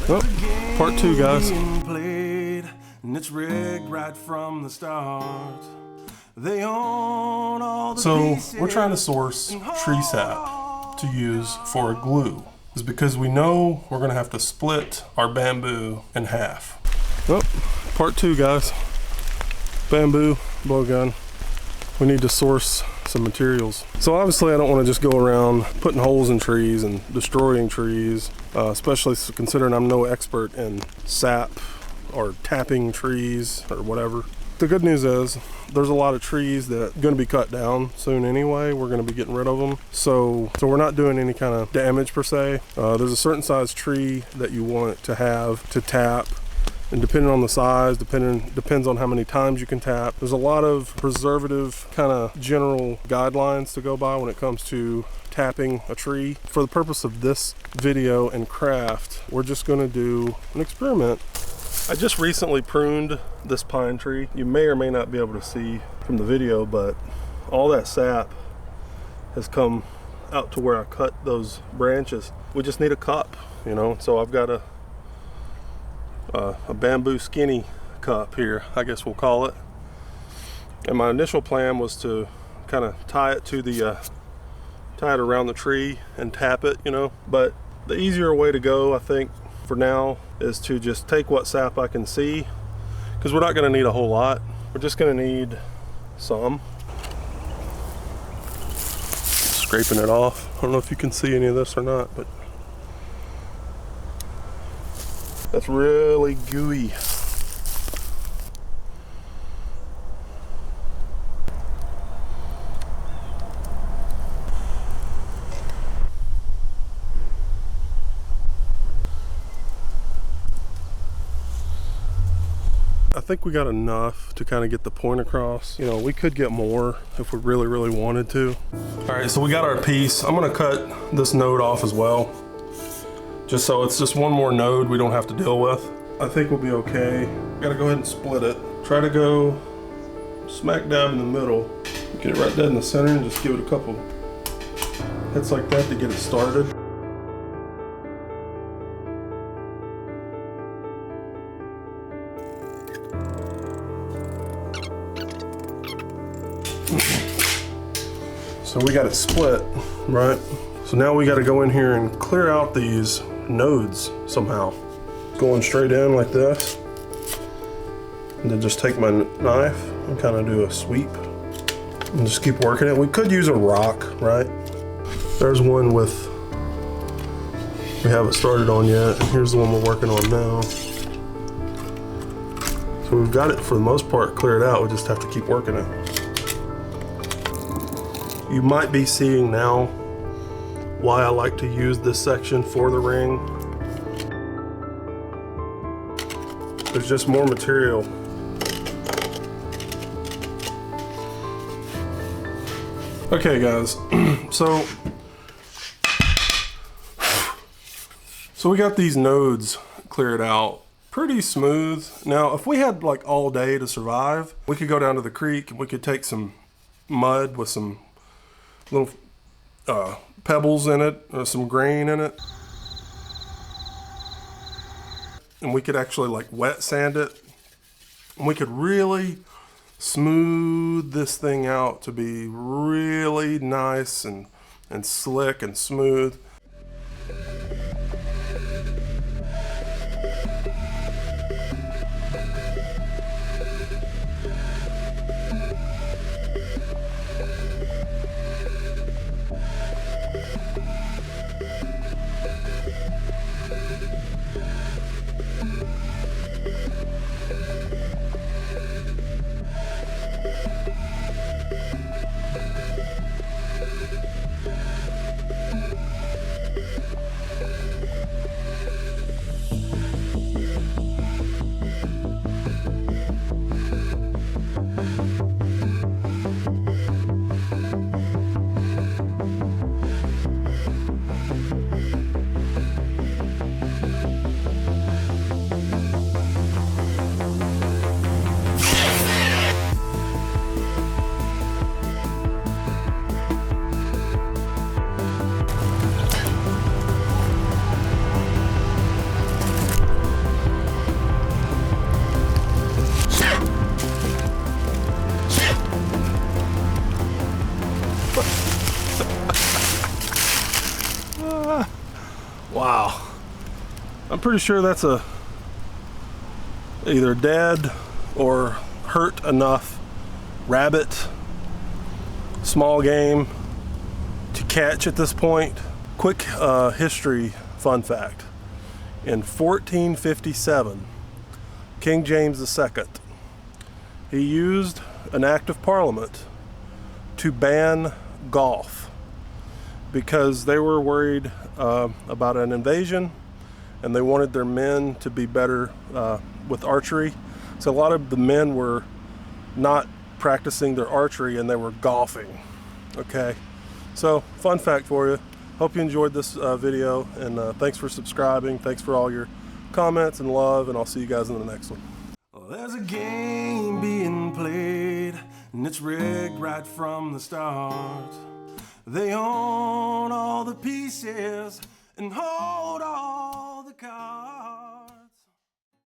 Well, part 2, guys. And it's rigged right from the start. They own all the So we're trying to source tree sap to use for a glue. It's because we know we're gonna have to split our bamboo in half. Well, part 2, guys. Bamboo, blowgun. We need to source some materials. So obviously I don't want to just go around putting holes in trees and destroying trees, especially considering I'm no expert in sap or tapping trees or whatever. The good news is there's a lot of trees that are going to be cut down soon anyway. We're going to be getting rid of them. So we're not doing any kind of damage per se. There's a certain size tree that you want to have to tap. And depending on the size, depends on how many times you can tap. There's a lot of preservative kind of general guidelines to go by when it comes to tapping a tree. For the purpose of this video and craft, we're just going to do an experiment. I just recently pruned this pine tree. You may or may not be able to see from the video, but all that sap has come out to where I cut those branches. We just need a cup, you know, so I've got a bamboo skinny cup here, I guess we'll call it. And my initial plan was to kind of tie it around the tree and tap it, you know. But the easier way to go, I think, for now, is to just take what sap I can see, because we're not going to need a whole lot. We're just going to need some. Scraping it off. I don't know if you can see any of this or not, but that's really gooey. I think we got enough to kind of get the point across. You know, we could get more if we really, really wanted to. All right, so we got our piece. I'm gonna cut this node off as well, just so it's just one more node we don't have to deal with. I think we'll be okay. Gotta go ahead and split it. Try to go smack dab in the middle. Get it right dead in the center and just give it a couple hits like that to get it started. So we got it split, right? So now we got to go in here and clear out these nodes somehow. Going straight in like this. And then just take my knife and kind of do a sweep. And just keep working it. We could use a rock, right? There's one with, we haven't started on yet. And here's the one we're working on now. So we've got it for the most part cleared out. We just have to keep working it. You might be seeing now why I like to use this section for the ring. There's just more material. Okay guys, so we got these nodes cleared out pretty smooth. Now if we had like all day to survive, we could go down to the creek and we could take some mud with some little pebbles in it, or some grain in it, and we could actually like wet sand it, and we could really smooth this thing out to be really nice and slick and smooth. I'm pretty sure that's a either dead or hurt enough rabbit, small game to catch at this point. Quick history fun fact. In 1457, King James II, he used an act of parliament to ban golf because they were worried about an invasion and they wanted their men to be better with archery. So a lot of the men were not practicing their archery and they were golfing. Okay, so fun fact for you. Hope you enjoyed this video, and thanks for subscribing. Thanks for all your comments and love, and I'll see you guys in the next one. Well, there's a game being played, and it's rigged right from the start. They own all the pieces and hold all the cards.